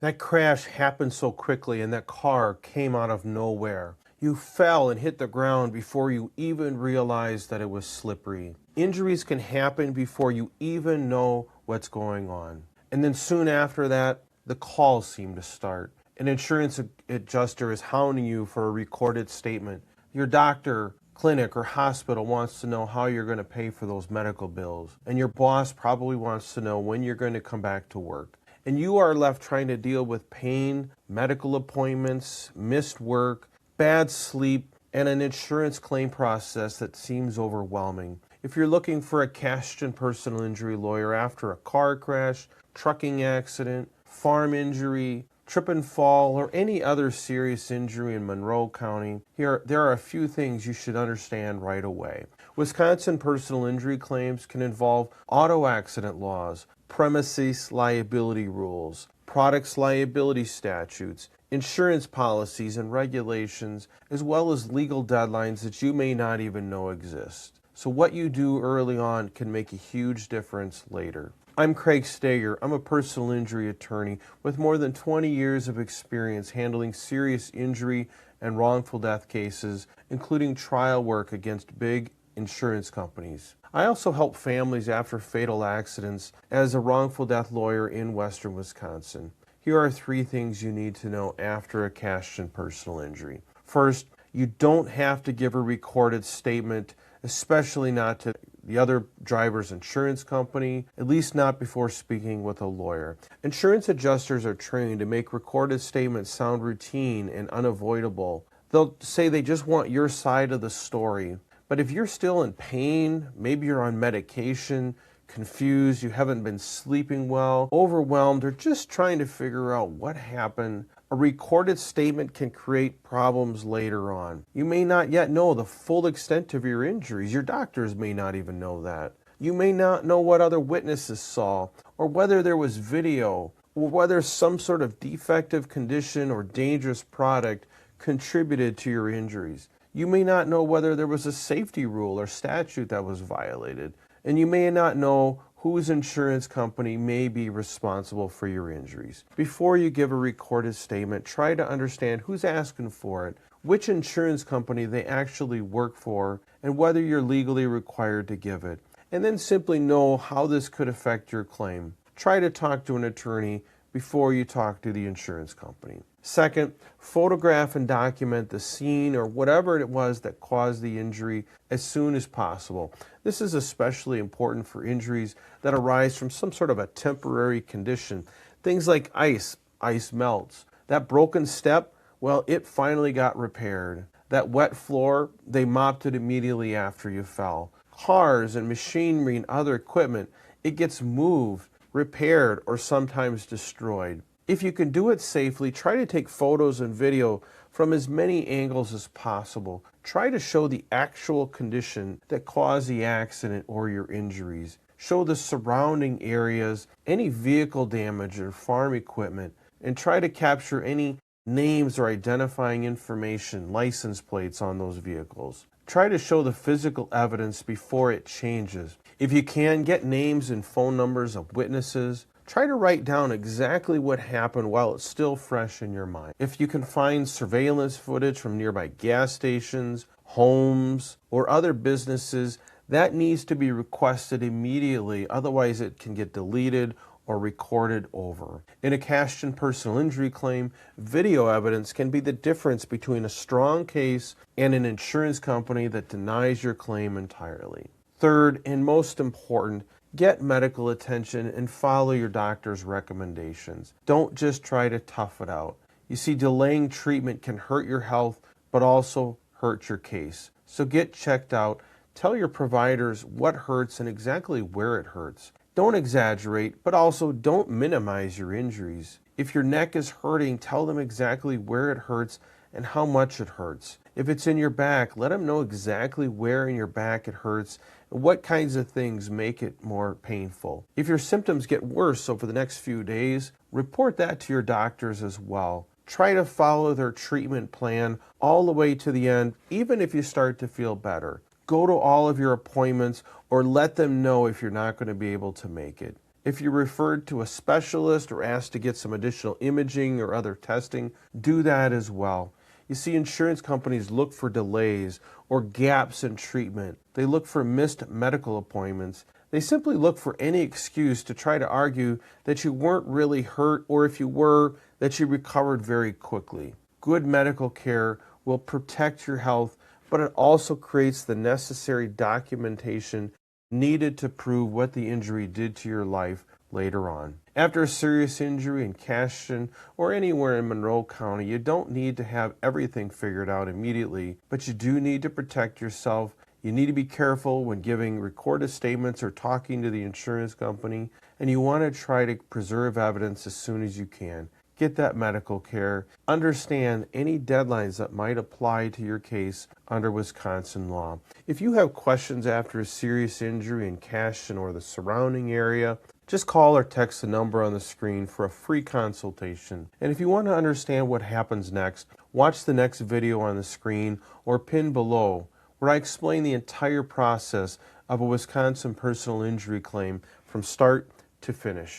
That crash happened so quickly and that car came out of nowhere. You fell and hit the ground before you even realized that it was slippery. Injuries can happen before you even know what's going on. And then soon after that, the calls seem to start. An insurance adjuster is hounding you for a recorded statement. Your doctor, clinic, or hospital wants to know how you're going to pay for those medical bills. And your boss probably wants to know when you're going to come back to work. And you are left trying to deal with pain, medical appointments, missed work, bad sleep, and an insurance claim process that seems overwhelming. If you're looking for a Cashton Personal Injury Lawyer after a car crash, trucking accident, farm injury, trip and fall, or any other serious injury in Monroe County, there are a few things you should understand right away. Wisconsin personal injury claims can involve auto accident laws, premises liability rules, products liability statutes, insurance policies and regulations, as well as legal deadlines that you may not even know exist. So what you do early on can make a huge difference later. I'm Craig Steger. I'm a personal injury attorney with more than 20 years of experience handling serious injury and wrongful death cases, including trial work against big insurance companies. I also help families after fatal accidents as a wrongful death lawyer in western Wisconsin. Here are 3 things you need to know after a Cashton personal injury. First, you don't have to give a recorded statement, especially not to the other driver's insurance company, at least not before speaking with a lawyer. Insurance adjusters are trained to make recorded statements sound routine and unavoidable. They'll say they just want your side of the story. But if you're still in pain, maybe you're on medication, confused, you haven't been sleeping well, overwhelmed, or just trying to figure out what happened, a recorded statement can create problems later on. You may not yet know the full extent of your injuries. Your doctors may not even know that. You may not know what other witnesses saw, or whether there was video, or whether some sort of defective condition or dangerous product contributed to your injuries. You may not know whether there was a safety rule or statute that was violated, and you may not know whose insurance company may be responsible for your injuries. Before you give a recorded statement, try to understand who's asking for it, which insurance company they actually work for, and whether you're legally required to give it. And then simply know how this could affect your claim. Try to talk to an attorney before you talk to the insurance company. Second, photograph and document the scene or whatever it was that caused the injury as soon as possible. This is especially important for injuries that arise from some sort of a temporary condition. Things like ice melts. That broken step, well, it finally got repaired. That wet floor, they mopped it immediately after you fell. Cars and machinery and other equipment, it gets moved, repaired, or sometimes destroyed. If you can do it safely, try to take photos and video from as many angles as possible. Try to show the actual condition that caused the accident or your injuries. Show the surrounding areas, any vehicle damage or farm equipment, and try to capture any names or identifying information, license plates on those vehicles. Try to show the physical evidence before it changes. If you can, get names and phone numbers of witnesses. Try to write down exactly what happened while it's still fresh in your mind. If you can find surveillance footage from nearby gas stations, homes, or other businesses, that needs to be requested immediately, otherwise it can get deleted or recorded over. In a Cashton personal injury claim, video evidence can be the difference between a strong case and an insurance company that denies your claim entirely. Third, and most important, get medical attention and follow your doctor's recommendations. Don't just try to tough it out. You see, delaying treatment can hurt your health, but also hurt your case. So get checked out. Tell your providers what hurts and exactly where it hurts. Don't exaggerate, but also don't minimize your injuries. If your neck is hurting, tell them exactly where it hurts and how much it hurts. If it's in your back, let them know exactly where in your back it hurts and what kinds of things make it more painful. If your symptoms get worse over the next few days, report that to your doctors as well. Try to follow their treatment plan all the way to the end, even if you start to feel better. Go to all of your appointments or let them know if you're not going to be able to make it. If you're referred to a specialist or asked to get some additional imaging or other testing, do that as well. You see, insurance companies look for delays or gaps in treatment. They look for missed medical appointments. They simply look for any excuse to try to argue that you weren't really hurt, or if you were, that you recovered very quickly. Good medical care will protect your health, but it also creates the necessary documentation needed to prove what the injury did to your life later on. After a serious injury in Cashton or anywhere in Monroe County, you don't need to have everything figured out immediately, but you do need to protect yourself. You need to be careful when giving recorded statements or talking to the insurance company, and you want to try to preserve evidence as soon as you can. Get that medical care. Understand any deadlines that might apply to your case under Wisconsin law. If you have questions after a serious injury in Cashton or the surrounding area, just call or text the number on the screen for a free consultation. And if you want to understand what happens next, watch the next video on the screen or pin below, where I explain the entire process of a Wisconsin personal injury claim from start to finish.